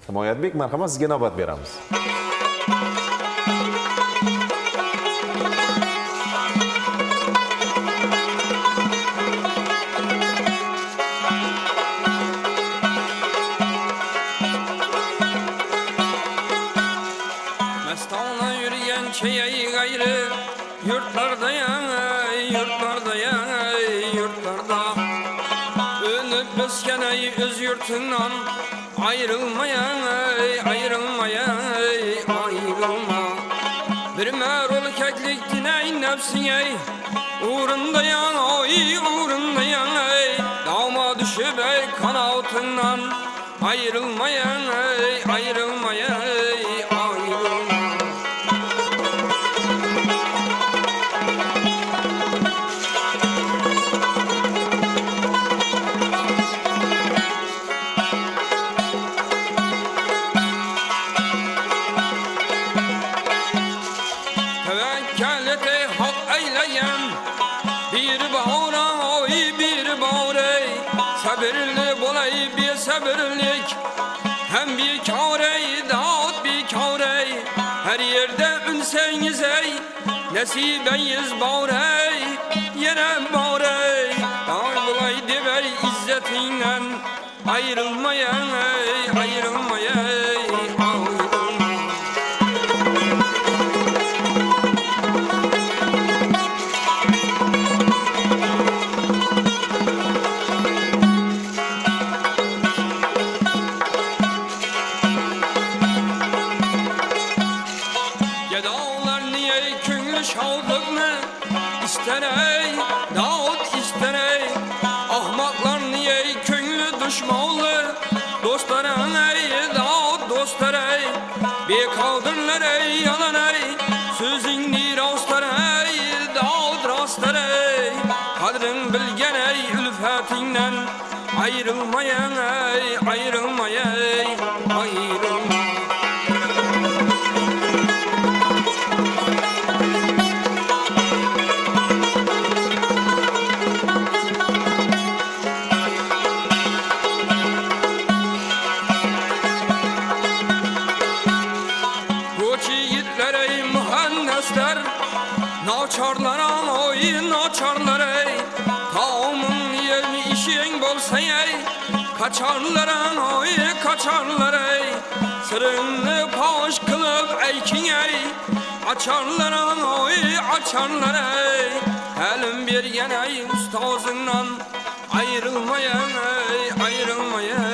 Himoyatbek, marhamat, sizga navbat beramiz. Mestana yürüyen çeyi gayrı yurtlarda yurtlarda yurtlarda ölüp özken öz yurtundan ayrılmayan ayrılma bir merol keklik diney nefsine uğrundayan uğrundayan dağma düşüp kanatından ayrılmayan ayrılma. Tevekkelete hak eyleyen bir bağıra bir bağıra sabırlı bolay bir sabırlık hem bir kâre dağıt bir kâre her yerde ünseniz ey nesibeyiz bağıra yere bağıra dağ bolay devey izzetinden ayrılmayan ayrılmayan Dağlar niye köngül şadlık mı ister ey Davut ister ey ahmaklar niye köngülü düşmanlı dostlar ey Davut dostlar ey bir kaldırlar ey yalan ey sözün nirastar ey Davut rastlar ey kadrin bilgen ey ülfetinden ayrılmayan ey ayrılmayan ayrılma. Naçarlara naçarlar ey Kavmin yerini işin bolsa ey Kaçarlara kaçarlar ey Sırrını paş kılıp eykin ey Açarlara açarlar ey Elim bir yen ey ustazından ayrılmayan ey ayrılmayan